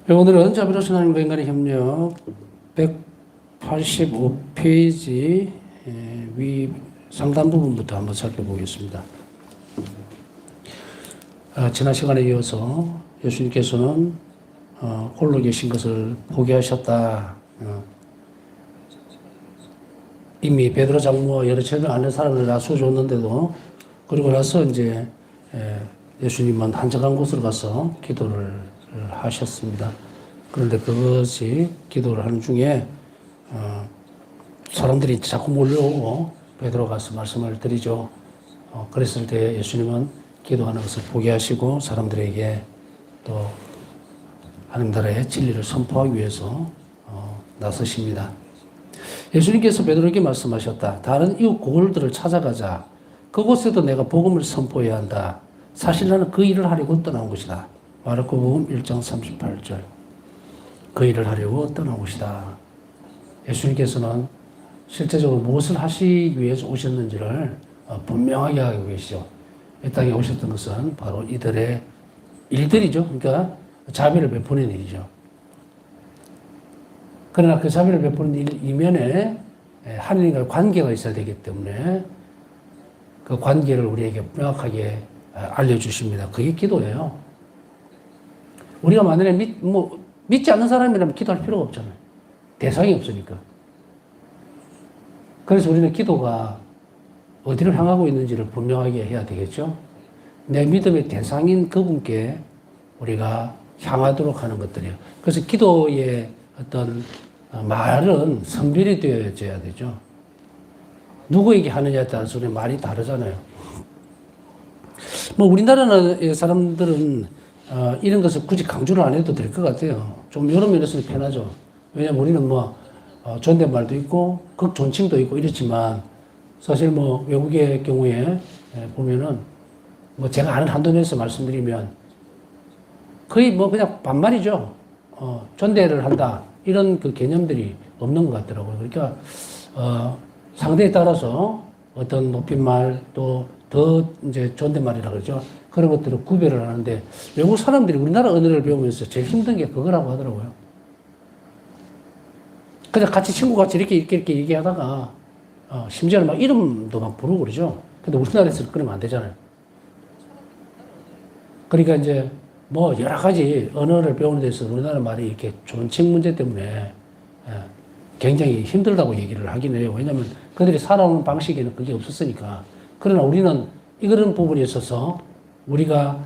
오늘은 자비로운 하나님과 인간의 협력 185페이지 위 상단 부분부터 한번 살펴보겠습니다. 지난 시간에 이어서 예수님께서는 홀로 계신 것을 포기하셨다. 이미 베드로 장모와 여러 채를 아는 사람을 나서줬는데도 그리고 나서 이제 예수님은 한적한 곳으로 가서 기도를 하셨습니다. 그런데 그것이 기도를 하는 중에 사람들이 자꾸 몰려오고 베드로가 가서 말씀을 드리죠. 그랬을 때 예수님은 기도하는 것을 포기하시고 사람들에게 또 하나님 나라의 진리를 선포하기 위해서 나서십니다. 예수님께서 베드로에게 말씀하셨다. 다른 이웃 고을들을 찾아가자. 그곳에도 내가 복음을 선포해야 한다. 사실 나는 그 일을 하려고 떠난 것이다. 마르코복음 1장 38절. 그 일을 하려고 떠난 것이다. 예수님께서는 실제적으로 무엇을 하시기 위해서 오셨는지를 분명하게 하고 계시죠. 이 땅에 오셨던 것은 바로 이들의 일들이죠. 그러니까 자비를 베푸는 일이죠. 그러나 그 자비를 베푸는 일 이면에 하나님과 관계가 있어야 되기 때문에 그 관계를 우리에게 명확하게 알려주십니다. 그게 기도예요. 우리가 만약에 믿지 않는 사람이라면 기도할 필요가 없잖아요. 대상이 없으니까. 그래서 우리는 기도가 어디를 향하고 있는지를 분명하게 해야 되겠죠. 내 믿음의 대상인 그분께 우리가 향하도록 하는 것들이에요. 그래서 기도의 어떤 말은 선별이 되어져야 되죠. 누구에게 하느냐에 따라서 우리 말이 다르잖아요. 우리나라 사람들은 이런 것을 굳이 강조를 안 해도 될 것 같아요. 좀 여러 면에서는 편하죠. 왜냐면 우리는 존댓말도 있고, 극존칭도 있고 이렇지만, 사실 외국의 경우에 보면은, 제가 아는 한도 내에서 말씀드리면, 거의 그냥 반말이죠. 존대를 한다. 이런 그 개념들이 없는 것 같더라고요. 그러니까, 상대에 따라서 어떤 높임말 또 더 이제 존댓말이라 그러죠. 그런 것들을 구별을 하는데 외국 사람들이 우리나라 언어를 배우면서 제일 힘든 게 그거라고 하더라고요. 그냥 같이 친구같이 이렇게 얘기하다가 심지어는 막 이름도 막 부르고 그러죠. 근데 우리나라에서 그러면 안 되잖아요. 그러니까 이제 여러 가지 언어를 배우는 데서 우리나라 말이 이렇게 존칭 문제 때문에 굉장히 힘들다고 얘기를 하긴 해요. 왜냐하면 그들이 살아오는 방식에는 그게 없었으니까. 그러나 우리는 이런 부분에 있어서 우리가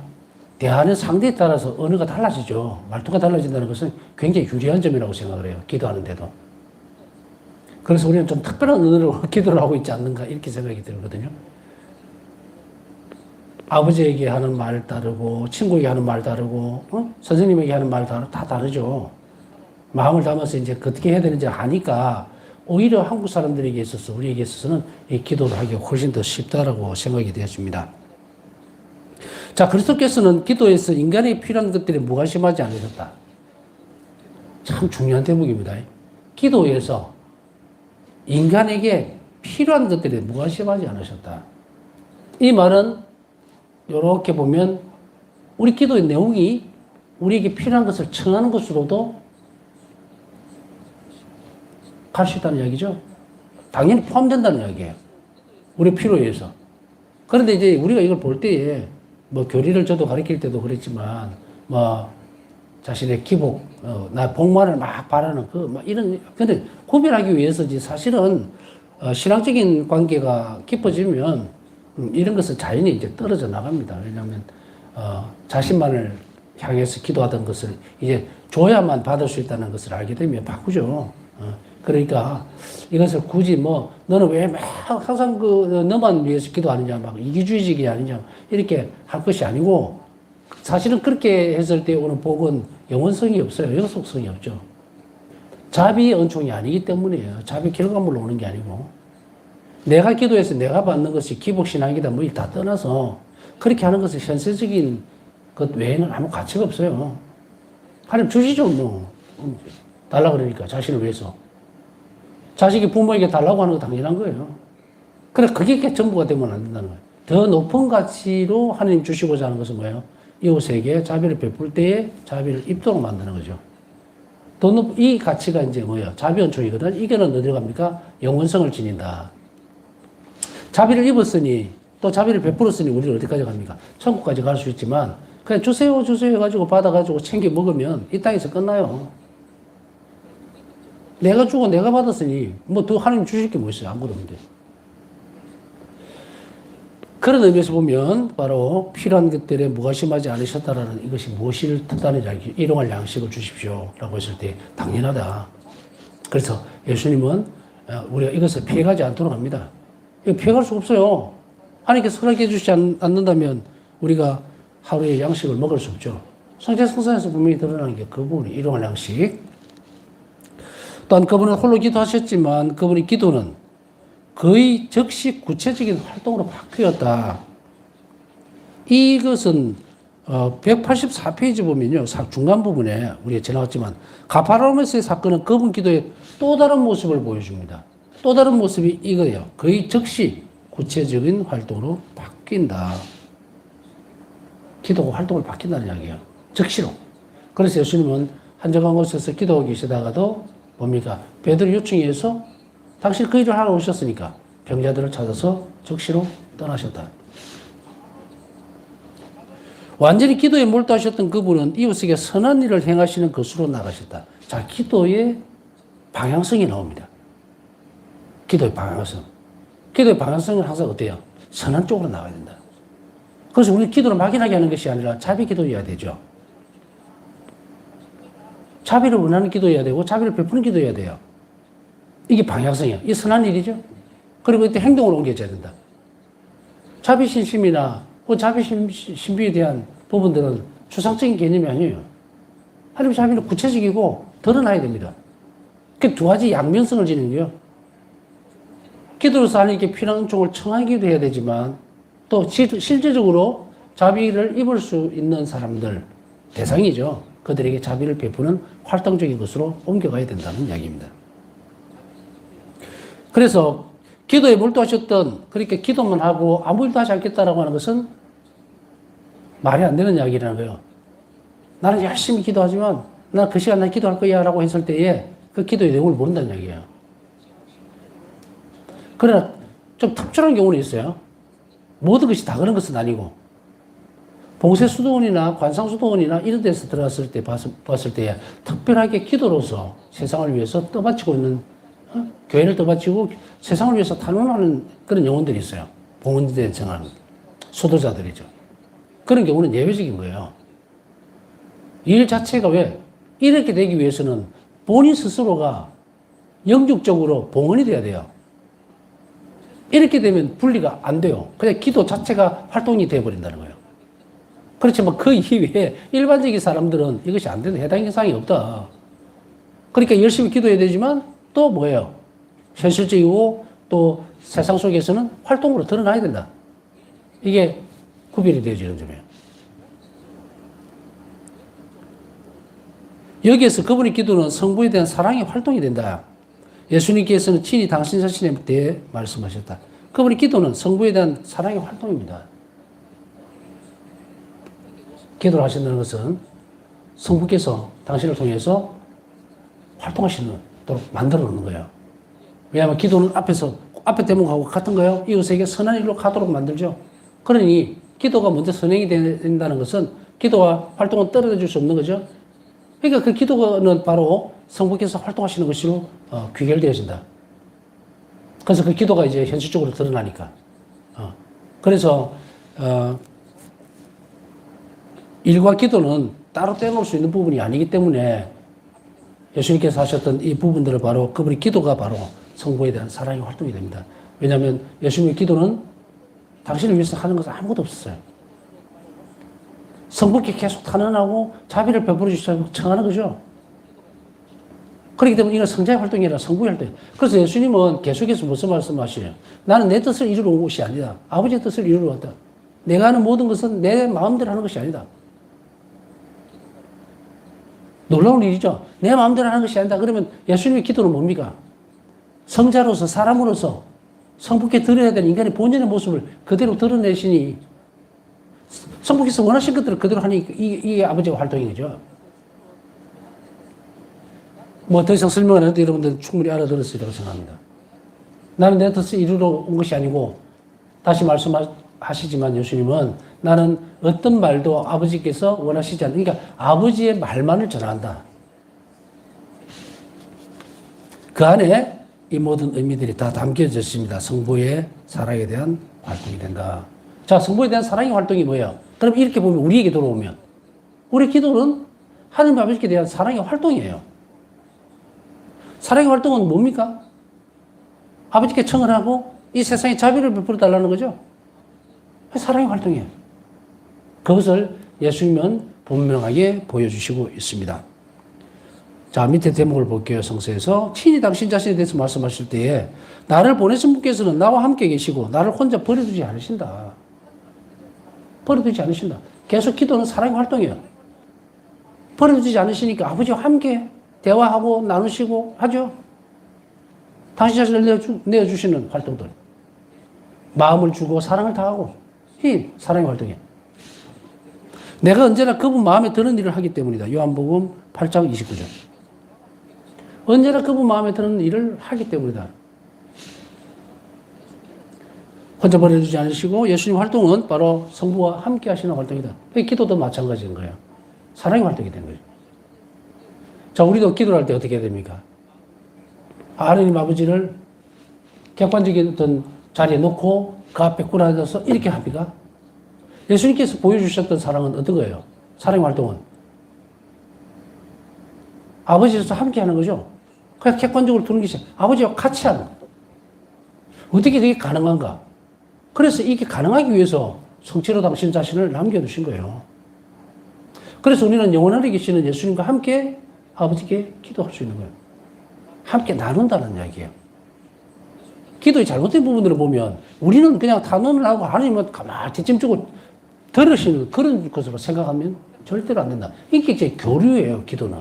대하는 상대에 따라서 언어가 달라지죠. 말투가 달라진다는 것은 굉장히 유리한 점이라고 생각을 해요. 기도하는데도. 그래서 우리는 좀 특별한 언어로 기도를 하고 있지 않는가 이렇게 생각이 들거든요. 아버지에게 하는 말 다르고 친구에게 하는 말 다르고 선생님에게 하는 말 다 다르죠. 마음을 담아서 이제 어떻게 해야 되는지 아니까 오히려 한국 사람들에게 있어서 우리에게 있어서는 이 기도를 하기가 훨씬 더 쉽다라고 생각이 되어집니다. 자, 그리스도께서는 기도에서 인간에 필요한 것들이 무관심하지 않으셨다. 참 중요한 대목입니다. 기도에서 인간에게 필요한 것들이 무관심하지 않으셨다. 이 말은 이렇게 보면 우리 기도의 내용이 우리에게 필요한 것을 청하는 것으로도 갈 수 있다는 이야기죠. 당연히 포함된다는 이야기예요. 우리 필요에 의해서. 그런데 이제 우리가 이걸 볼 때에 교리를 저도 가르칠 때도 그랬지만 자신의 기복, 나 복만을 막 바라는 근데 구별하기 위해서지 사실은 신앙적인 관계가 깊어지면 이런 것은 자연히 이제 떨어져 나갑니다. 왜냐하면 자신만을 향해서 기도하던 것을 이제 줘야만 받을 수 있다는 것을 알게 되면 바꾸죠. 그러니까 이것을 굳이 너는 왜 항상 너만 위해서 기도하느냐, 이기주의적이 아니냐, 이렇게 할 것이 아니고, 사실은 그렇게 했을 때 오는 복은 영원성이 없어요. 영속성이 없죠. 자비의 은총이 아니기 때문이에요. 자비 결과물로 오는 게 아니고. 내가 기도해서 내가 받는 것이 기복신앙이다, 다 떠나서, 그렇게 하는 것은 현세적인 것 외에는 아무 가치가 없어요. 하나님 주시죠, 달라 그러니까, 자신을 위해서. 자식이 부모에게 달라고 하는 거 당연한 거예요. 그래, 그게 전부가 되면 안 된다는 거예요. 더 높은 가치로 하나님 주시고자 하는 것은 뭐예요? 이웃에게 자비를 베풀 때에 자비를 입도록 만드는 거죠. 이 가치가 이제 뭐예요? 자비언총이거든. 이거는 어디로 갑니까? 영원성을 지닌다. 자비를 입었으니, 또 자비를 베풀었으니 우리는 어디까지 갑니까? 천국까지 갈 수 있지만, 그냥 주세요, 주세요 해가지고 받아가지고 챙겨 먹으면 이 땅에서 끝나요. 내가 주고 내가 받았으니, 뭐 더 하나님 주실 게 뭐 있어요? 아무것도 없는데. 그런 의미에서 보면 바로 필요한 것들에 무관심하지 않으셨다라는 이것이 무엇을 뜻하는 이야기, 일용할 양식을 주십시오 라고 했을 때 당연하다. 그래서 예수님은 우리가 이것을 피해가지 않도록 합니다. 이거 피해갈 수가 없어요. 하나님께서 허락해 주지 않는다면 우리가 하루에 양식을 먹을 수 없죠. 성경에서 분명히 드러나는 게 그 부분이 일용할 양식. 또한 그분은 홀로 기도하셨지만 그분의 기도는 거의 즉시 구체적인 활동으로 바뀌었다. 이것은 184페이지 보면요. 중간 부분에 우리가 지나갔지만 가파나움에서의 사건은 그분 기도의 또 다른 모습을 보여줍니다. 또 다른 모습이 이거예요. 거의 즉시 구체적인 활동으로 바뀐다. 기도가 활동을 바뀐다는 이야기예요. 즉시로. 그래서 예수님은 한적한 곳에서 기도하고 계시다가도 뭡니까? 베드로 요청에 의해서 당신 그 일을 하러 오셨으니까 병자들을 찾아서 즉시로 떠나셨다. 완전히 기도에 몰두하셨던 그분은 이웃에게 선한 일을 행하시는 것으로 나가셨다. 자, 기도의 방향성이 나옵니다. 기도의 방향성. 기도의 방향성은 항상 어때요? 선한 쪽으로 나가야 된다. 그래서 우리 기도를 막연하게 하는 것이 아니라 자비 기도해야 되죠. 자비를 원하는 기도해야 되고 자비를 베푸는 기도해야 돼요. 이게 방향성이야. 이 선한 일이죠. 그리고 이때 행동으로 옮겨져야 된다. 자비신심이나 자비신비에 대한 부분들은 추상적인 개념이 아니에요. 하나님 자비는 구체적이고 드러나야 됩니다. 그 두 가지 양면성을 지니는 거예요. 기도로서 하나님께 필요한 쪽을 청하기도 해야 되지만 또 실제적으로 자비를 입을 수 있는 사람들, 대상이죠. 그들에게 자비를 베푸는 활동적인 것으로 옮겨가야 된다는 이야기입니다. 그래서 기도에 몰두하셨던, 그렇게 기도만 하고 아무 일도 하지 않겠다라고 하는 것은 말이 안 되는 이야기라는 거예요. 나는 열심히 기도하지만 나 그 시간 난 기도할 거야 라고 했을 때에 그 기도의 내용을 모른다는 이야기예요. 그러나 좀 특출한 경우는 있어요. 모든 것이 다 그런 것은 아니고 봉쇄수도원이나 관상수도원이나 이런 데서 들어갔을 때 봤을 때에 특별하게 기도로서 세상을 위해서 떠받치고 있는 교회를 떠받치고 세상을 위해서 탄원하는 그런 영혼들이 있어요. 봉헌대에 정하는 수도자들이죠. 그런 경우는 예외적인 거예요. 일 자체가 왜? 이렇게 되기 위해서는 본인 스스로가 영적적으로 봉헌이 돼야 돼요. 이렇게 되면 분리가 안 돼요. 그냥 기도 자체가 활동이 되어버린다는 거예요. 그렇지만 그 이외에 일반적인 사람들은 이것이 안 되는 해당 현상이 없다. 그러니까 열심히 기도해야 되지만 또 뭐예요? 현실적이고 또 세상 속에서는 활동으로 드러나야 된다. 이게 구별이 되어지는 점이에요. 여기에서 그분의 기도는 성부에 대한 사랑의 활동이 된다. 예수님께서는 친히 당신 자신에 대해 말씀하셨다. 그분의 기도는 성부에 대한 사랑의 활동입니다. 기도를 하신다는 것은 성부께서 당신을 통해서 활동하시도록 만들어 놓는 거예요. 왜냐하면 기도는 앞에 대목하고 같은 거예요. 이웃에게 선한 일로 가도록 만들죠. 그러니 기도가 먼저 선행이 된다는 것은 기도와 활동은 떨어져 줄 수 없는 거죠. 그러니까 그 기도는 바로 성부께서 활동하시는 것으로 귀결되어진다. 그래서 그 기도가 이제 현실적으로 드러나니까. 그래서 일과 기도는 따로 떼놓을 수 있는 부분이 아니기 때문에 예수님께서 하셨던 이 부분들을 바로 그분의 기도가 바로 성부에 대한 사랑의 활동이 됩니다. 왜냐하면 예수님의 기도는 당신을 위해서 하는 것은 아무것도 없었어요. 성부께 계속 탄원하고 자비를 베풀어 주시라고 청하는 거죠. 그렇기 때문에 이건 성자의 활동이 아니라 성부의 활동이에요. 그래서 예수님은 계속해서 무슨 말씀하시냐. 나는 내 뜻을 이루러 온 것이 아니다. 아버지의 뜻을 이루러 왔다. 내가 하는 모든 것은 내 마음대로 하는 것이 아니다. 놀라운 일이죠. 내 마음대로 하는 것이 아니다. 그러면 예수님의 기도는 뭡니까? 성자로서 사람으로서 성부께 드려야 되는 인간의 본연의 모습을 그대로 드러내시니 성부께서 원하신 것들을 그대로 하니 이게 아버지의 활동인 거죠. 뭐 더 이상 설명 안 해도 여러분들 충분히 알아들었으리라고 생각합니다. 나는 내 뜻을 이루러 온 것이 아니고 다시 말씀하시지만 예수님은 나는 어떤 말도 아버지께서 원하시지 않는, 그러니까 아버지의 말만을 전한다. 그 안에 이 모든 의미들이 다 담겨져 있습니다. 성부의 사랑에 대한 활동이 된다. 자, 성부에 대한 사랑의 활동이 뭐예요? 그럼 이렇게 보면 우리에게 돌아오면 우리 기도는 하나님 아버지께 대한 사랑의 활동이에요. 사랑의 활동은 뭡니까? 아버지께 청을 하고 이 세상에 자비를 베풀어 달라는 거죠. 사랑의 활동이에요. 그것을 예수님은 분명하게 보여주시고 있습니다. 자, 밑에 대목을 볼게요. 성서에서 친히 당신 자신에 대해서 말씀하실 때에 나를 보내신 분께서는 나와 함께 계시고 나를 혼자 버려두지 않으신다. 버려두지 않으신다. 계속 기도는 사랑의 활동이에요. 버려두지 않으시니까 아버지와 함께 대화하고 나누시고 하죠. 당신 자신을 내어주시는 활동들. 마음을 주고 사랑을 다하고 이 사랑의 활동이에요. 내가 언제나 그분 마음에 드는 일을 하기 때문이다. 요한복음 8장 29절. 언제나 그분 마음에 드는 일을 하기 때문이다. 혼자 버려두지 않으시고 예수님 활동은 바로 성부와 함께 하시는 활동이다. 기도도 마찬가지인 거예요. 사랑의 활동이 된 거죠. 자, 우리도 기도를 할 때 어떻게 해야 됩니까? 하나님 아버지를 객관적인 어떤 자리에 놓고 그 앞에 꿇어앉아서 이렇게 합니까? 예수님께서 보여주셨던 사랑은 어떤 거예요? 사랑의 활동은 아버지로서 함께 하는 거죠. 그냥 객관적으로 두는 것이 아버지와 같이 하는 거. 어떻게 그게 가능한가? 그래서 이게 가능하기 위해서 성취로 당신 자신을 남겨두신 거예요. 그래서 우리는 영원하게 계시는 예수님과 함께 아버지께 기도할 수 있는 거예요. 함께 나눈다는 이야기예요. 기도의 잘못된 부분들을 보면 우리는 그냥 단언을 하고 하나님은 가만히 뒷짐지고 들으시는 그런 것으로 생각하면 절대로 안 된다. 이게 이제 교류예요, 기도는.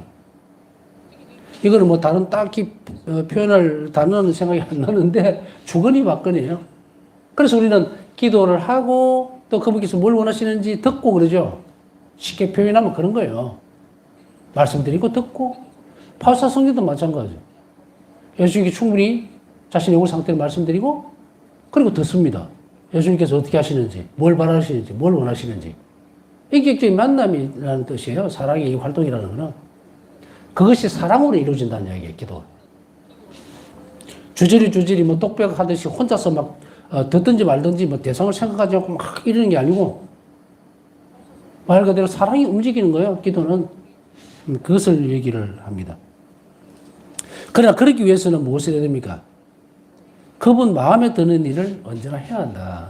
이거는 뭐 다른 딱히 표현할 단어는 생각이 안 나는데 주거니 받거니예요. 그래서 우리는 기도를 하고 또 그분께서 뭘 원하시는지 듣고 그러죠. 쉽게 표현하면 그런 거예요. 말씀드리고 듣고 파우사 성경도 마찬가지죠. 예수님께 충분히 자신의 영혼 상태를 말씀드리고 그리고 듣습니다. 예수님께서 어떻게 하시는지, 뭘 바라시는지, 뭘 원하시는지. 이게 일종의 만남이라는 뜻이에요. 사랑의 이 활동이라는 거는. 그것이 사랑으로 이루어진다는 이야기예요, 기도. 주저리 뭐 똑배가 하듯이 혼자서 막 듣든지 말든지 뭐 대상을 생각하지 않고 막 이러는 게 아니고 말 그대로 사랑이 움직이는 거예요, 기도는. 그것을 얘기를 합니다. 그러나 그러기 위해서는 무엇을 해야 됩니까? 그분 마음에 드는 일을 언제나 해야 한다.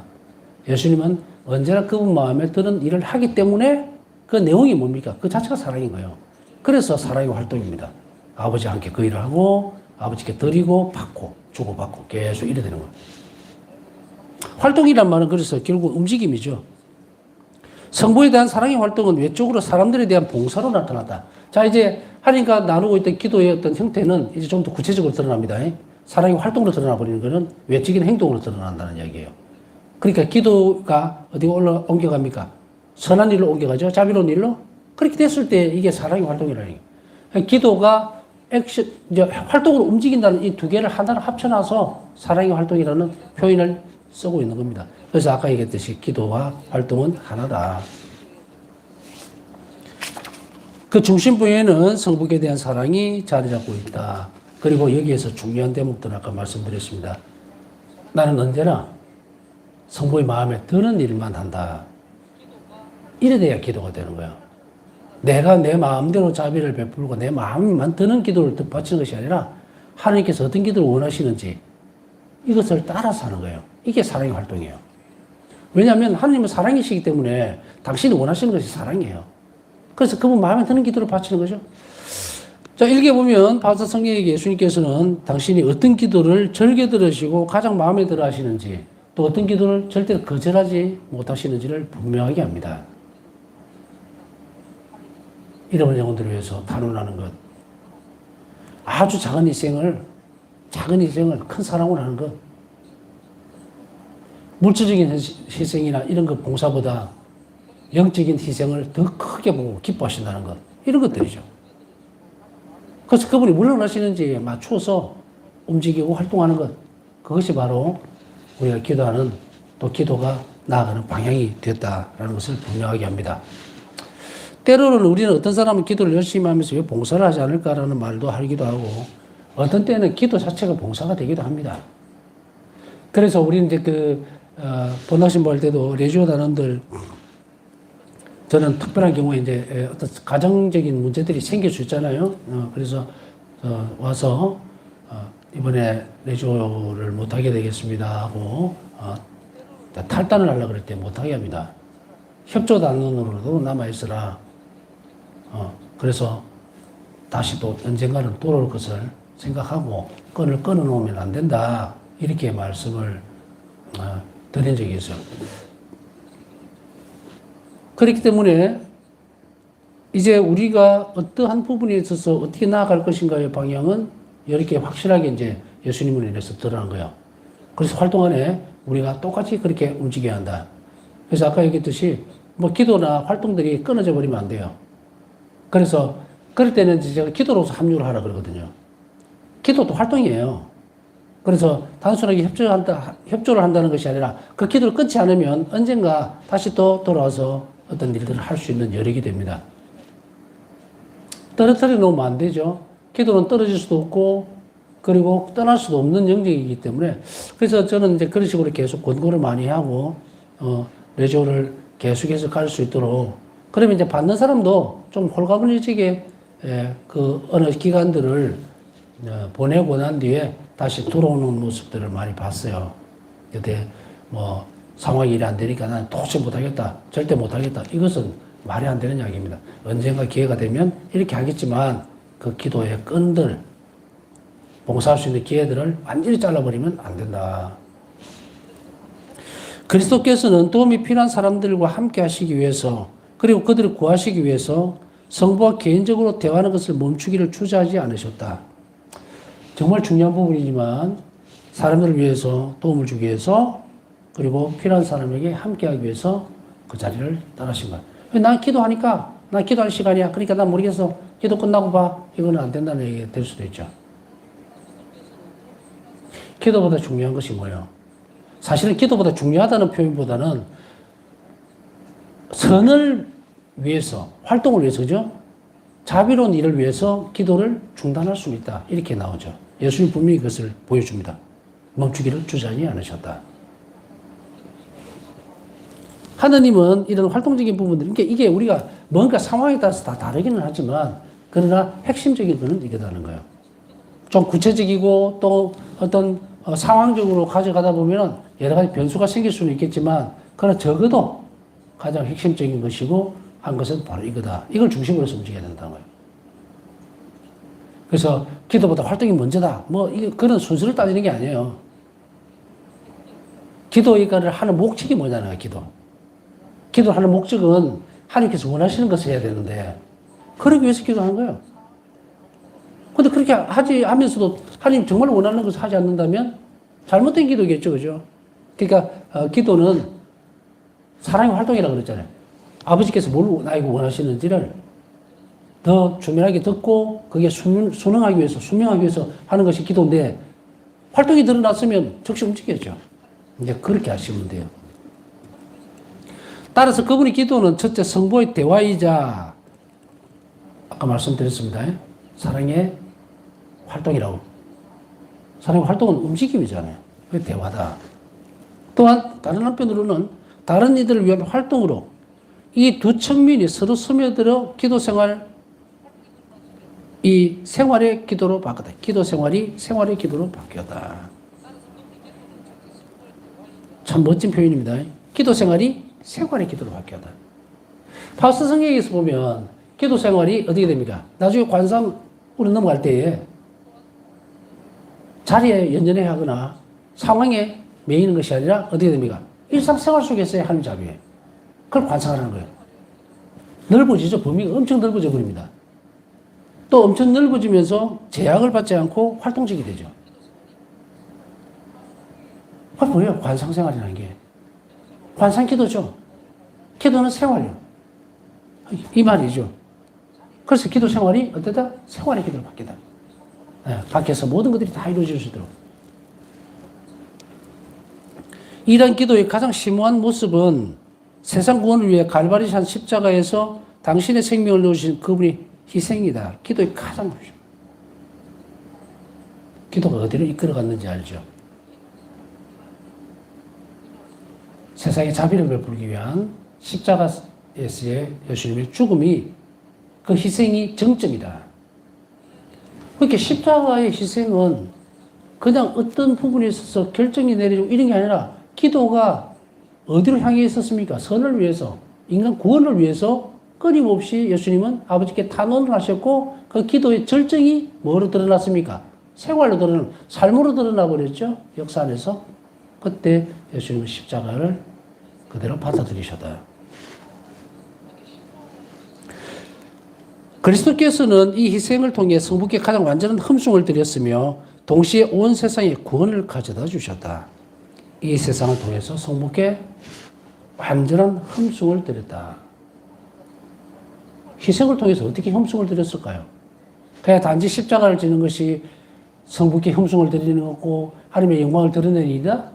예수님은 언제나 그분 마음에 드는 일을 하기 때문에 그 내용이 뭡니까? 그 자체가 사랑인 거예요. 그래서 사랑의 활동입니다. 아버지와 함께 그 일을 하고 아버지께 드리고 받고 주고받고 계속 이래 되는 거예요. 활동이란 말은 그래서 결국 움직임이죠. 성부에 대한 사랑의 활동은 외적으로 사람들에 대한 봉사로 나타난다. 자, 이제 하나님과 나누고 있던 기도의 어떤 형태는 이제 좀 더 구체적으로 드러납니다. 사랑의 활동으로 드러나 버리는 것은 외적인 행동으로 드러난다는 이야기예요. 그러니까 기도가 어디로 옮겨갑니까? 선한 일로 옮겨가죠. 자비로운 일로. 그렇게 됐을 때 이게 사랑의 활동이라는 거예요. 기도가 액션, 이제 활동으로 움직인다는 이 두 개를 하나로 합쳐놔서 사랑의 활동이라는 표현을 쓰고 있는 겁니다. 그래서 아까 얘기했듯이 기도와 활동은 하나다. 그 중심부에는 성부에 대한 사랑이 자리 잡고 있다. 그리고 여기에서 중요한 대목들은 아까 말씀드렸습니다. 나는 언제나 성부의 마음에 드는 일만 한다. 이래 돼야 기도가 되는 거야. 내가 내 마음대로 자비를 베풀고 내 마음만 드는 기도를 바치는 것이 아니라 하나님께서 어떤 기도를 원하시는지 이것을 따라서 하는 거예요. 이게 사랑의 활동이에요. 왜냐하면 하나님은 사랑이시기 때문에 당신이 원하시는 것이 사랑이에요. 그래서 그분 마음에 드는 기도를 바치는 거죠. 자, 일개 보면 바울사 성경에게 예수님께서는 당신이 어떤 기도를 절개 들으시고 가장 마음에 들어 하시는지 또 어떤 기도를 절대 거절하지 못하시는지를 분명하게 합니다. 잃어버린 영혼들을 위해서 단원하는 것. 아주 작은 희생을 큰 사랑으로 하는 것. 물질적인 희생이나 이런 것 봉사보다 영적인 희생을 더 크게 보고 기뻐하신다는 것. 이런 것들이죠. 그래서 그분이 물러나시는지에 맞춰서 움직이고 활동하는 것, 그것이 바로 우리가 기도하는, 또 기도가 나아가는 방향이 되었다라는 것을 분명하게 합니다. 때로는 우리는 어떤 사람은 기도를 열심히 하면서 왜 봉사를 하지 않을까라는 말도 하기도 하고, 어떤 때는 기도 자체가 봉사가 되기도 합니다. 그래서 우리는 이제 본당신부 할 때도 레지오 단원들, 저는 특별한 경우에 이제 어떤 가정적인 문제들이 생길 수 있잖아요. 그래서 와서 이번에 레지오를 못하게 되겠습니다 하고 탈단을 하려고 그럴 때 못하게 합니다. 협조단원으로도 남아있으라. 그래서 다시 또 언젠가는 돌아올 것을 생각하고 끈을 끊어놓으면 안 된다. 이렇게 말씀을 드린 적이 있어요. 그렇기 때문에 이제 우리가 어떠한 부분에 있어서 어떻게 나아갈 것인가의 방향은 이렇게 확실하게 이제 예수님을 인해서 드러난 거예요. 그래서 활동 안에 우리가 똑같이 그렇게 움직여야 한다. 그래서 아까 얘기했듯이 뭐 기도나 활동들이 끊어져 버리면 안 돼요. 그래서 그럴 때는 제가 기도로서 합류를 하라 그러거든요. 기도도 활동이에요. 그래서 단순하게 협조를 한다는 것이 아니라 그 기도를 끊지 않으면 언젠가 다시 또 돌아와서 어떤 일들을 할 수 있는 여력이 됩니다. 떨어뜨려 놓으면 안 되죠. 기도는 떨어질 수도 없고, 그리고 떠날 수도 없는 영역이기 때문에, 그래서 저는 이제 그런 식으로 계속 권고를 많이 하고, 레지오를 계속해서 갈 수 있도록, 그러면 이제 받는 사람도 좀 홀가분해지게, 그 어느 기간들을 보내고 난 뒤에 다시 들어오는 모습들을 많이 봤어요. 그때 뭐 상황이 일이 안 되니까 난 도저히 못하겠다. 절대 못하겠다. 이것은 말이 안 되는 이야기입니다. 언젠가 기회가 되면 이렇게 하겠지만 그 기도의 끈들, 봉사할 수 있는 기회들을 완전히 잘라버리면 안 된다. 그리스도께서는 도움이 필요한 사람들과 함께 하시기 위해서, 그리고 그들을 구하시기 위해서 성부와 개인적으로 대화하는 것을 멈추기를 주저하지 않으셨다. 정말 중요한 부분이지만 사람들을 위해서 도움을 주기 위해서, 그리고 필요한 사람에게 함께하기 위해서 그 자리를 떠나신 거야. 난 기도하니까, 난 기도할 시간이야. 그러니까 난 모르겠어. 기도 끝나고 봐. 이거는 안 된다는 얘기가 될 수도 있죠. 기도보다 중요한 것이 뭐예요? 사실은 기도보다 중요하다는 표현보다는 선을 위해서, 활동을 위해서, 그죠? 자비로운 일을 위해서 기도를 중단할 수 있다. 이렇게 나오죠. 예수님 분명히 그것을 보여줍니다. 멈추기를 주저하지 않으셨다. 하나님은 이런 활동적인 부분들, 그러니까 이게 우리가 뭔가 상황에 따라서 다 다르기는 하지만, 그러나 핵심적인 거는 이거다는 거예요. 좀 구체적이고 또 어떤 상황적으로 가져가다 보면 여러 가지 변수가 생길 수는 있겠지만, 그러나 적어도 가장 핵심적인 것이고 한 것은 바로 이거다. 이걸 중심으로 해서 움직여야 된다는 거예요. 그래서 기도보다 활동이 먼저다. 뭐 그런 순서를 따지는 게 아니에요. 기도를 하는 목적이 뭐냐는 기도. 기도를 하는 목적은 하나님께서 원하시는 것을 해야 되는데, 그러기 위해서 기도하는 거예요. 근데 그렇게 하면서도 하나님 정말 원하는 것을 하지 않는다면 잘못된 기도겠죠, 그죠? 그러니까 기도는 사랑의 활동이라고 그랬잖아요. 아버지께서 뭘 나에게 원하시는지를 더 주면하게 듣고 그게 순응하기 위해서, 순명하기 위해서 하는 것이 기도인데, 활동이 드러났으면 즉시 움직여야죠. 이제 그렇게 하시면 돼요. 따라서 그분의 기도는 첫째 성부의 대화이자, 아까 말씀드렸습니다. 사랑의 활동이라고. 사랑의 활동은 움직임이잖아요. 그게 대화다. 또한 다른 한편으로는 다른 이들을 위한 활동으로 이 두 측면이 서로 스며들어 기도 생활, 이 생활의 기도로 바뀌었다. 기도 생활이 생활의 기도로 바뀌었다. 참 멋진 표현입니다. 기도 생활이 생활의 기도로 바뀌었다. 파우스트 성경에서 보면 기도 생활이 어떻게 됩니까? 나중에 관상으로 넘어갈 때에 자리에 연연해 하거나 상황에 매이는 것이 아니라 어떻게 됩니까? 일상생활 속에서의 하나님 자비예요. 그걸 관상하라는 거예요. 넓어지죠. 범위가 엄청 넓어져 버립니다. 또 엄청 넓어지면서 제약을 받지 않고 활동적이 되죠. 그게 뭐예요? 관상생활이라는 게. 관상기도죠. 기도는 생활이에요. 이 말이죠. 그래서 기도 생활이 어때다? 생활의 기도로 바뀌다. 예, 밖에서 모든 것들이 다 이루어질 수 있도록. 이러한 기도의 가장 심오한 모습은 세상 구원을 위해 갈바리산 십자가에서 당신의 생명을 놓으신 그분의 희생이다. 기도의 가장 기도가 어디로 이끌어갔는지 알죠? 세상에 자비를 베풀기 위한 십자가에서의 예수님의 죽음이 그 희생이 정점이다. 그렇게 십자가의 희생은 그냥 어떤 부분에 있어서 결정이 내리고 이런 게 아니라 기도가 어디로 향해 있었습니까? 선을 위해서, 인간 구원을 위해서 끊임없이 예수님은 아버지께 탄원을 하셨고 그 기도의 절정이 뭐로 드러났습니까? 생활로 드러나는, 삶으로 드러나 버렸죠. 역사 안에서. 그때 예수님은 십자가를 그대로 받아들이셨다. 그리스도께서는 이 희생을 통해 성부께 가장 완전한 흠숭을 드렸으며 동시에 온 세상에 구원을 가져다 주셨다. 이 세상을 통해서 성부께 완전한 흠숭을 드렸다. 희생을 통해서 어떻게 흠숭을 드렸을까요? 그냥 단지 십자가를 지는 것이 성부께 흠숭을 드리는 거고 하나님의 영광을 드러내는 일이다?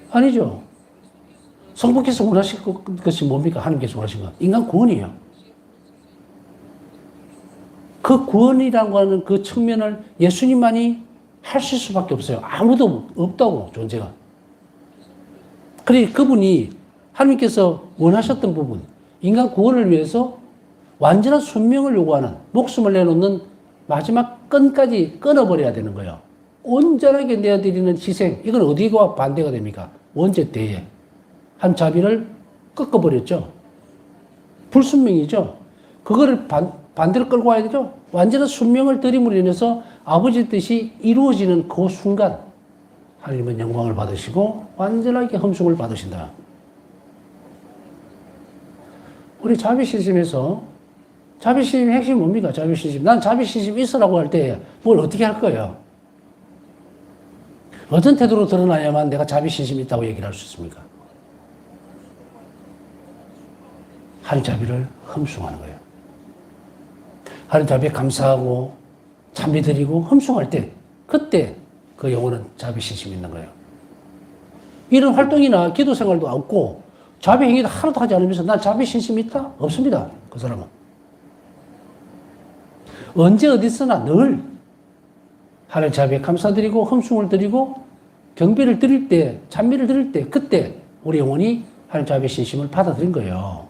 아니죠. 성부께서 원하신 것이 뭡니까? 하나님께서 원하신 것. 인간 구원이에요. 그 구원이라고 하는 그 측면을 예수님만이 하실 수밖에 없어요. 아무도 없다고, 존재가. 그러니 그분이 하나님께서 원하셨던 부분, 인간 구원을 위해서 완전한 순명을 요구하는, 목숨을 내놓는 마지막 끈까지 끊어버려야 되는 거예요. 온전하게 내어드리는 희생, 이건 어디와 반대가 됩니까? 원죄 때에 한 자비를 꺾어버렸죠. 불순명이죠. 그거를 반대로 끌고 와야 되죠. 완전한 순명을 드림으로 인해서 아버지 뜻이 이루어지는 그 순간 하나님은 영광을 받으시고 완전하게 흠숭을 받으신다. 우리 자비신심에서 자비신심의 핵심이 뭡니까? 자비신심. 난 자비신심 있으라고 할 때 뭘 어떻게 할 거예요? 어떤 태도로 드러나야만 내가 자비신심이 있다고 얘기를 할 수 있습니까? 하나님 자비를 흠숭하는 거예요. 하나님 자비에 감사하고 찬미 드리고 흠숭할 때 그때 그 영혼은 자비신심이 있는 거예요. 이런 활동이나 기도 생활도 없고 자비 행위도 하나도 하지 않으면서 난 자비신심이 있다? 없습니다. 그 사람은. 언제 어디서나 늘 하나님 자비에 감사드리고 흠숭을 드리고 경배를 드릴 때, 찬미를 드릴 때 그때 우리 영혼이 하나님 자비의 신심을 받아들인 거예요.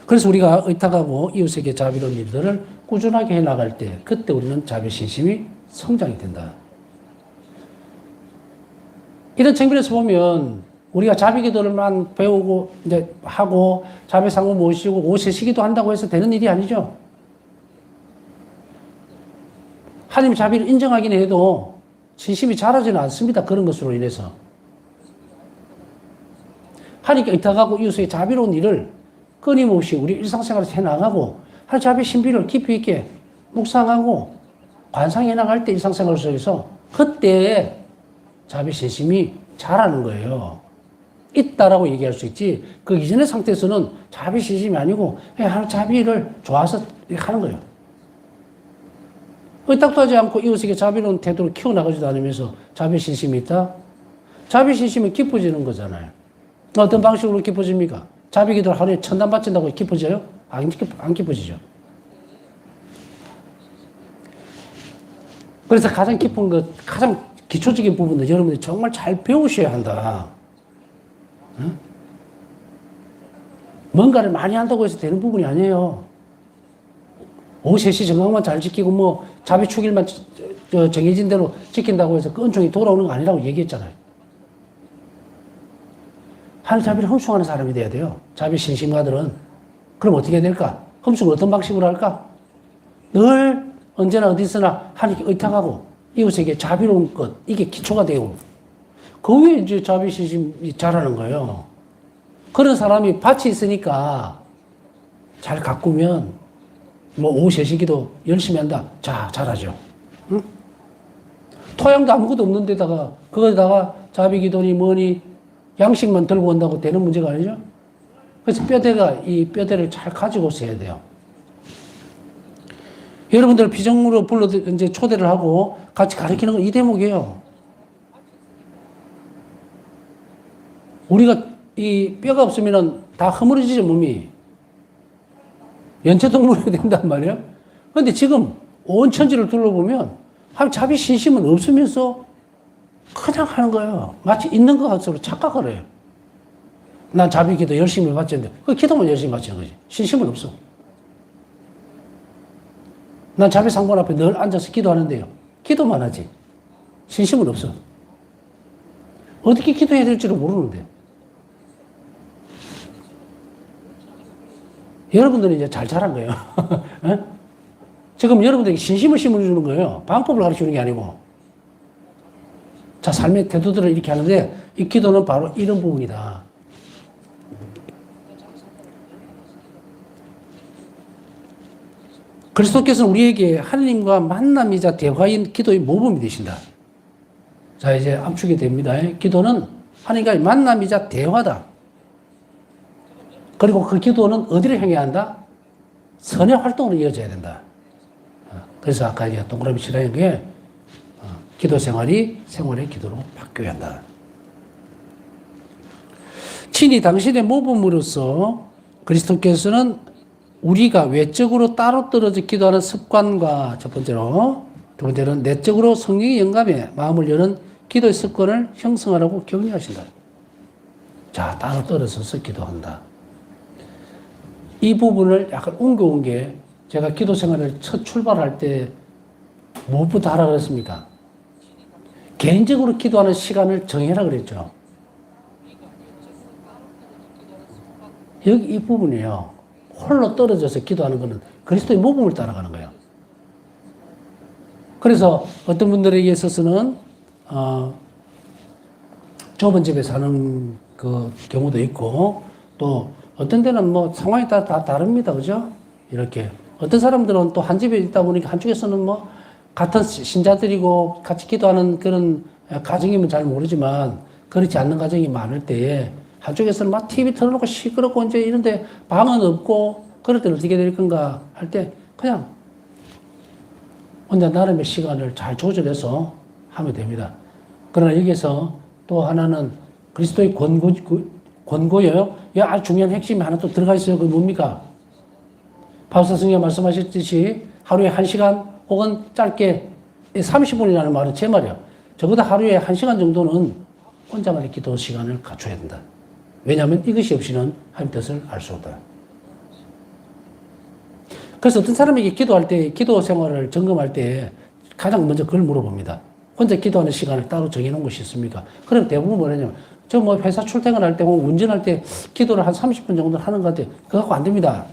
그래서 우리가 의탁하고 이웃에게 자비로운 일들을 꾸준하게 해나갈 때 그때 우리는 자비의 신심이 성장이 된다. 이런 측면에서 보면 우리가 자비 기도를만 배우고 이제 하고 자비 상고 모시고 오세시기도 한다고 해서 되는 일이 아니죠. 하나님 자비를 인정하긴 해도 신심이 자라지는 않습니다. 그런 것으로 인해서. 하나님께 의탁하고 이웃에게 자비로운 일을 끊임없이 우리 일상생활에서 해나가고 하나님 자비의 신비를 깊이 있게 묵상하고 관상해 나갈 때 일상생활 속에서 그때 자비 신심이 자라는 거예요. 있다라고 얘기할 수 있지 그 이전의 상태에서는 자비 신심이 아니고 하나님 자비를 좋아서 이렇게 하는 거예요. 의탁도 하지 않고 이웃에게 자비로운 태도를 키워나가지도 않으면서 자비 신심이 있다? 자비 신심은 깊어지는 거잖아요. 어떤 방식으로 깊어집니까? 자비 기도를 하루에 1000단 바친다고 깊어져요? 안 깊어지죠. 그래서 가장 깊은 것, 가장 기초적인 부분들 여러분들이 정말 잘 배우셔야 한다. 응? 뭔가를 많이 한다고 해서 되는 부분이 아니에요. 오후 3시 정각만 잘 지키고 뭐 자비 축일만 정해진 대로 지킨다고 해서 그 은총이 돌아오는 거 아니라고 얘기했잖아요. 하나님 자비를 흠숭하는 사람이 돼야 돼요. 자비 신심가들은. 그럼 어떻게 해야 될까? 흠숭을 어떤 방식으로 할까? 늘 언제나 어디서나 하나님께 의탁하고 이웃에게 자비로운 것, 이게 기초가 되고 그 위에 이제 자비 신심이 자라는 거예요. 그런 사람이 밭이 있으니까 잘 가꾸면 뭐 오후 3시기도 열심히 한다. 자, 잘하죠. 응? 토양도 아무것도 없는 데다가 그거다가 자비 기도니 뭐니 양식만 들고 온다고 되는 문제가 아니죠. 그래서 이 뼈대를 잘 가지고 있어야 돼요. 여러분들 비정으로 이제 초대를 하고 같이 가르치는 건 이 대목이에요. 우리가 이 뼈가 없으면 다 허물어지죠, 몸이. 연체동물이 된단 말이에요. 그런데 지금 온 천지를 둘러보면 자비 신심은 없으면서 그냥 하는 거예요. 마치 있는 것 같아서 착각을 해요. 난 자비 기도 열심히 바쳤는데 그 기도만 열심히 바치는 거지. 신심은 없어. 난 자비 상관 앞에 늘 앉아서 기도하는데요. 기도만 하지. 신심은 없어. 어떻게 기도해야 될지를 모르는데. 여러분들은 이제 잘 자란 거예요. 지금 여러분들에게 신심을 심어주는 거예요. 방법을 가르쳐 주는 게 아니고. 자, 삶의 태도들을 이렇게 하는데 이 기도는 바로 이런 부분이다. 그리스도께서는 우리에게 하나님과 만남이자 대화인 기도의 모범이 되신다. 자, 이제 압축이 됩니다. 기도는 하나님과의 만남이자 대화다. 그리고 그 기도는 어디를 향해야 한다? 선의 활동으로 이어져야 된다. 그래서 아까 이제 동그라미 칠한 게 기도 생활이 생활의 기도로 바뀌어야 한다. 친히 당신의 모범으로서 그리스도께서는 우리가 외적으로 따로 떨어져 기도하는 습관과 첫 번째로, 두 번째로는 내적으로 성령의 영감에 마음을 여는 기도의 습관을 형성하라고 격려하신다. 자, 따로 떨어져서 기도한다. 이 부분을 약간 옮겨온 게 제가 기도 생활을 첫 출발할 때 무엇부터 하라 그랬습니까? 개인적으로 기도하는 시간을 정해라 그랬죠. 여기 이 부분이에요. 홀로 떨어져서 기도하는 것은 그리스도의 모범을 따라가는 거예요. 그래서 어떤 분들에게 있어서는 좁은 집에 사는 그 경우도 있고 또 어떤 데는 뭐 상황이 다 다릅니다. 그죠? 이렇게. 어떤 사람들은 또 한 집에 있다 보니까 한쪽에서는 뭐 같은 신자들이고 같이 기도하는 그런 가정이면 잘 모르지만 그렇지 않는 가정이 많을 때에 한쪽에서는 막 TV 틀어놓고 시끄럽고 이제 이런데 방은 없고 그럴 때는 어떻게 될 건가 할 때 그냥 혼자 나름의 시간을 잘 조절해서 하면 됩니다. 그러나 여기서 또 하나는 그리스도의 권고예요. 이 아주 중요한 핵심이 하나 또 들어가 있어요. 그게 뭡니까? 바울사 성경에 말씀하셨듯이 하루에 1시간 혹은 짧게 30분이라는 말은 제 말이에요. 적어도 하루에 1시간 정도는 혼자만의 기도 시간을 갖춰야 된다. 왜냐하면 이것이 없이는 하나님 뜻을 알 수 없다. 그래서 어떤 사람에게 기도할 때, 기도 생활을 점검할 때 가장 먼저 그걸 물어봅니다. 혼자 기도하는 시간을 따로 정해놓은 것이 있습니까? 그럼 대부분 뭐냐면, 저 뭐 회사 출퇴근할 때, 혹은 운전할 때 기도를 한 30분 정도 하는 것 같아요. 그거 갖고 안 됩니다.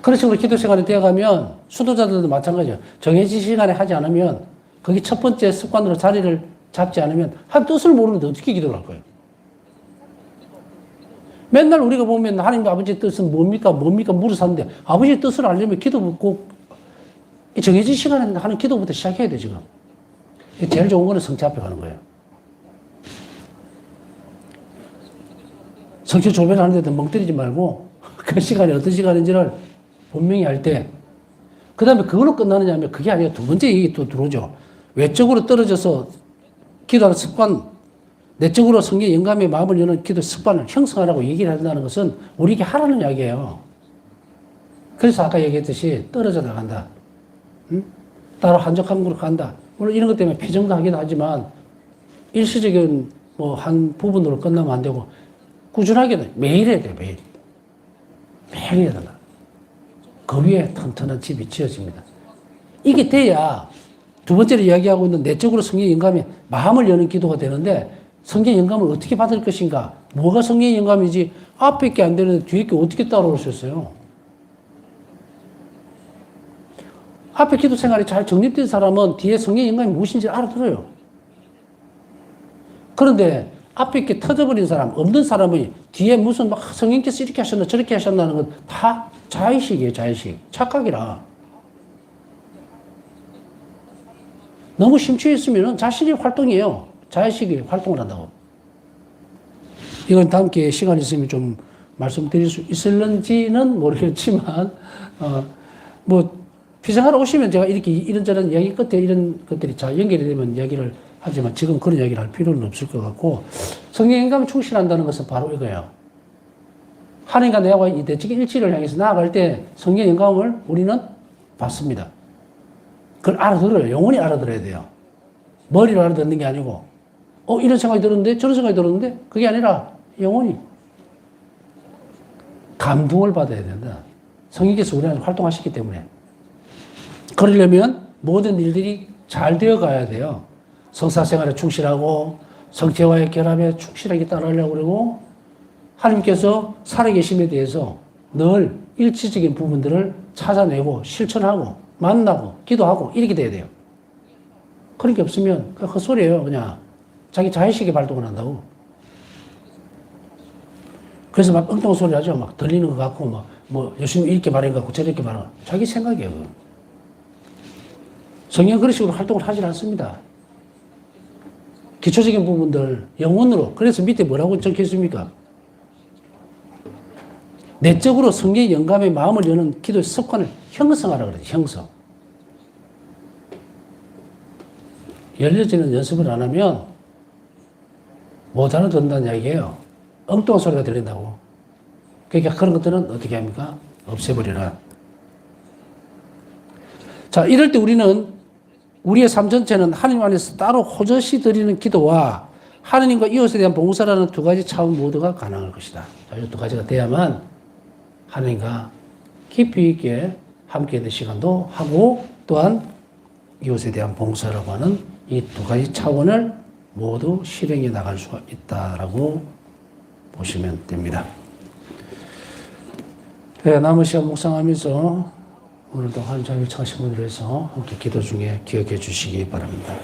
그런 식으로 기도 시간이 되어가면 수도자들도 마찬가지예요. 정해진 시간에 하지 않으면 거기 첫 번째 습관으로 자리를 잡지 않으면 한 뜻을 모르는데 어떻게 기도를 할 거예요? 맨날 우리가 보면 하나님 아버지의 뜻은 뭡니까? 물어사는데 아버지의 뜻을 알려면 기도 꼭 정해진 시간에 하는 기도부터 시작해야 돼, 지금. 제일 좋은 거는 성체 앞에 가는 거예요. 성체 조배를 하는데도 멍 때리지 말고 그 시간이 어떤 시간인지를 분명히 할 때, 그 다음에 그걸로 끝나느냐 하면 그게 아니라 두 번째 얘기 또 들어오죠. 외적으로 떨어져서 기도하는 습관, 내적으로 성경의 영감에 마음을 여는 기도 습관을 형성하라고 얘기를 한다는 것은 우리에게 하라는 이야기예요. 그래서 아까 얘기했듯이 떨어져 나간다. 응? 따로 한적한 곳으로 간다. 물론 이런 것 때문에 피정도 하기도 하지만 일시적인 뭐 한 부분으로 끝나면 안 되고 꾸준하게 매일 해야 돼, 매일. 매일 해야 된다. 그 위에 튼튼한 집이 지어집니다. 이게 돼야 두 번째로 이야기하고 있는 내적으로 성경의 영감에 마음을 여는 기도가 되는데 성경의 영감을 어떻게 받을 것인가? 뭐가 성경의 영감이지? 앞에 게 안 되는데 뒤에 게 어떻게 따라올 수 있어요? 앞에 기도 생활이 잘 정립된 사람은 뒤에 성경의 영감이 무엇인지 알아들어요. 그런데 앞에 게 터져버린 사람, 없는 사람이 뒤에 무슨 막 성령께서 이렇게 하셨나 저렇게 하셨나는 건 다 자의식이에요, 자의식. 착각이라. 너무 심취했으면 자신이 활동이에요. 자의식이 활동을 한다고. 이건 다음 기회에 시간 있으면 좀 말씀드릴 수 있을런지는 모르겠지만, 뭐, 피생하러 오시면 제가 이렇게 이런저런 이야기 끝에 이런 것들이 잘 연결이 되면 이야기를 하지만 지금 그런 이야기를 할 필요는 없을 것 같고, 성령 영감에 충실한다는 것은 바로 이거예요. 하나님과 내가 이 대적인 일치를 향해서 나아갈 때 성령 영감을 우리는 받습니다. 그걸 알아들어요. 영원히 알아들어야 돼요. 머리로 알아듣는 게 아니고, 이런 생각이 들었는데, 저런 생각이 들었는데, 그게 아니라 영원히 감동을 받아야 된다. 성령께서 우리 안에 활동하시기 때문에. 그러려면 모든 일들이 잘 되어 가야 돼요. 성사생활에 충실하고 성체와의 결합에 충실하게 따르려고 그러고 하나님께서 살아계심에 대해서 늘 일치적인 부분들을 찾아내고 실천하고 만나고 기도하고 이렇게 돼야 돼요. 그런 게 없으면 그냥 헛소리예요. 그냥 자기 자의식에 발동을 한다고. 그래서 막 엉뚱한 소리 하죠. 막 들리는 것 같고 뭐 열심히 이렇게 말한 것 같고 저렇게 말하고 자기 생각이에요. 성령 그런 식으로 활동을 하지 않습니다. 기초적인 부분들 영혼으로. 그래서 밑에 뭐라고 적혀 있습니까? 내적으로 성령의 영감의 마음을 여는 기도의 습관을 형성하라 그래요. 형성. 열려지는 연습을 안 하면 못 알아듣는다는 이야기예요. 엉뚱한 소리가 들린다고. 그러니까 그런 것들은 어떻게 합니까? 없애버려라. 자, 이럴 때 우리는 우리의 삶 전체는 하나님 안에서 따로 호젓이 드리는 기도와 하나님과 이웃에 대한 봉사라는 두 가지 차원 모두가 가능할 것이다. 자, 이 두 가지가 돼야만 하나님과 깊이 있게 함께 있는 시간도 하고 또한 이웃에 대한 봉사라고 하는 이 두 가지 차원을 모두 실행해 나갈 수가 있다라고 보시면 됩니다. 네, 남은 시간 묵상하면서 오늘도 하나님 자비를 청하신 분들 위해서 함께 기도 중에 기억해 주시기 바랍니다.